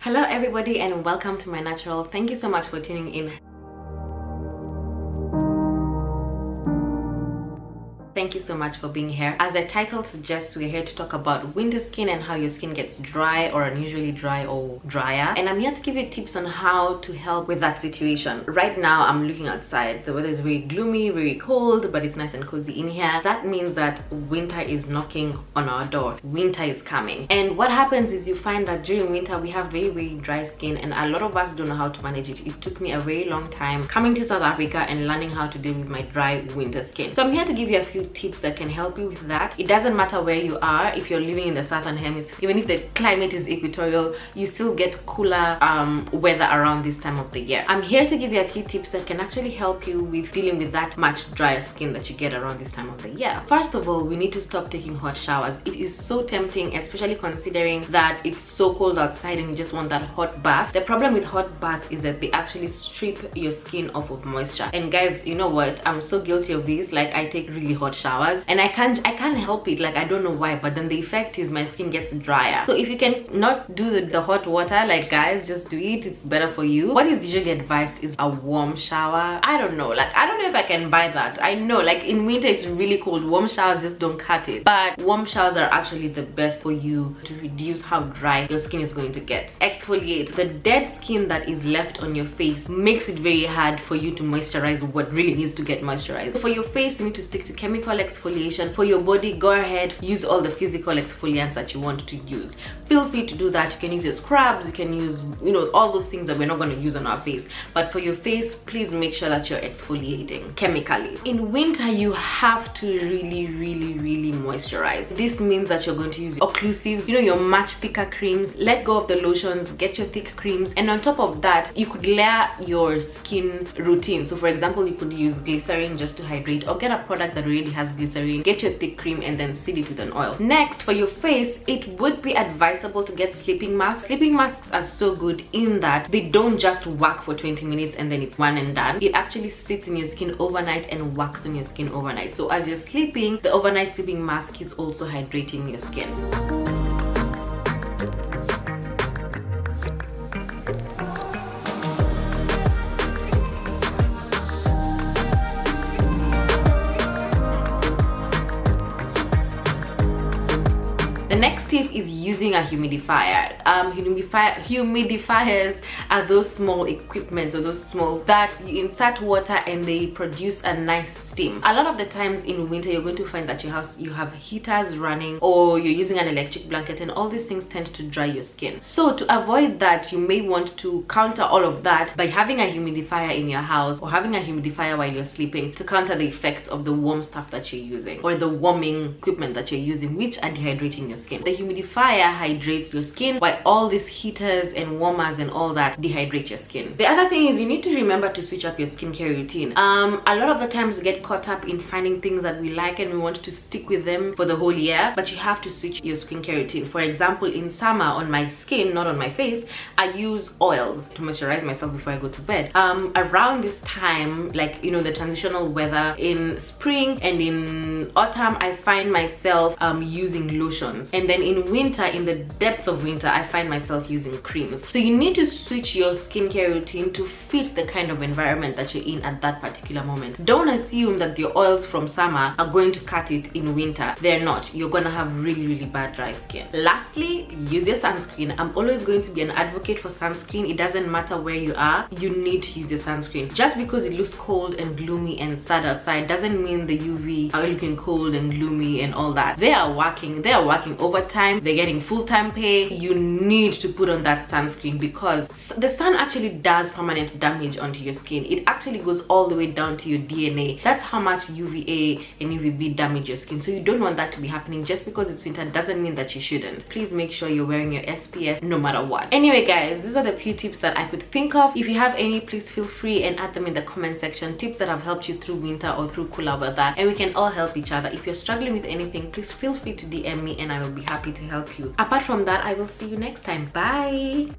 Hello everybody and welcome to my Naturawl. Thank you so much for tuning in. Thank you so much for being here. As the title suggests, we're here to talk about winter skin and how your skin gets dry or unusually dry or drier. And I'm here to give you tips on how to help with that situation. Right now, I'm looking outside. The weather is very gloomy, very cold, but it's nice and cozy in here. That means that winter is knocking on our door. Winter is coming. And what happens is you find that during winter, we have very, very dry skin and a lot of us don't know how to manage it. It took me a very long time coming to South Africa and learning how to deal with my dry winter skin. So I'm here to give you a few tips that can help you with that. It doesn't matter where you are. If you're living in the southern hemisphere, even if the climate is equatorial, you still get cooler weather around this time of the year. I'm here to give you a few tips that can actually help you with dealing with that much drier skin that you get around this time of the year. First of all, we need to stop taking hot showers. It is so tempting, especially considering that it's so cold outside and you just want that hot bath. The problem with hot baths is that they actually strip your skin off of moisture. And guys, you know what, I'm so guilty of this. Like, I take really hot showers and I can't help it. Like, I don't know why, but then the effect is my skin gets drier. So if you can not do the hot water, like, guys, just do it. It's better for you. What is usually advised is a warm shower. I don't know, like, I don't know if I can buy that. I know, like, in winter it's really cold. Warm showers just don't cut it, but warm showers are actually the best for you to reduce how dry your skin is going to get. Exfoliate. The dead skin that is left on your face makes it very hard for you to moisturize what really needs to get moisturized. For your face, you need to stick to chemical exfoliation. For your body, go ahead, use all the physical exfoliants that you want to use. Feel free to do that. You can use your scrubs, you can use, you know, all those things that we're not going to use on our face. But for your face, please make sure that you're exfoliating chemically. In winter, you have to really moisturize. This means that you're going to use occlusives, you know, your much thicker creams. Let go of the lotions, get your thick creams, and on top of that, you could layer your skin routine. So for example, you could use glycerin just to hydrate, or get a product that really has glycerin, get your thick cream, and then seal it with an oil. Next, for your face, it would be advisable to get sleeping masks. Sleeping masks are so good in that they don't just work for 20 minutes and then it's one and done. It actually sits in your skin overnight and works on your skin overnight. So as you're sleeping, the overnight sleeping mask is also hydrating your skin. The next tip is using a humidifier. Humidifiers are those small equipments, or those small that you insert water and they produce a nice steam. A lot of the times in winter, you're going to find that you have heaters running, or you're using an electric blanket, and all these things tend to dry your skin. So to avoid that, you may want to counter all of that by having a humidifier in your house, or having a humidifier while you're sleeping, to counter the effects of the warm stuff that you're using, or the warming equipment that you're using, which are dehydrating your skin. The humidifier hydrates your skin, while all these heaters and warmers and all that dehydrate your skin. The other thing is you need to remember to switch up your skincare routine. A lot of the times we get caught up in finding things that we like and we want to stick with them for the whole year, but you have to switch your skincare routine. For example, in summer, on my skin, not on my face, I use oils to moisturize myself before I go to bed. Around this time, like, you know, the transitional weather, in spring and in autumn, I find myself using lotions. And then in winter, in the depth of winter, I find myself using creams. So you need to switch your skincare routine to fit the kind of environment that you're in at that particular moment. Don't assume that the oils from summer are going to cut it in winter. They're not. You're gonna have really bad dry skin. Lastly, use your sunscreen. I'm always going to be an advocate for sunscreen. It doesn't matter where you are, you need to use your sunscreen. Just because it looks cold and gloomy and sad outside doesn't mean the UV are looking cold and gloomy and all that. They are working overtime, they're getting full-time pay. You need to put on that sunscreen because the sun actually does permanent damage onto your skin. It actually goes all the way down to your DNA. That's how much UVA and UVB damage your skin. So you don't want that to be happening. Just because it's winter doesn't mean that you shouldn't. Please make sure you're wearing your SPF no matter what. Anyway guys, these are the few tips that I could think of. If you have any, please feel free and add them in the comment section. Tips that have helped you through winter or through cooler weather, and we can all help each other. If you're struggling with anything, please feel free to DM me and I will be happy to help you. Apart from that, I will see you next time. Bye.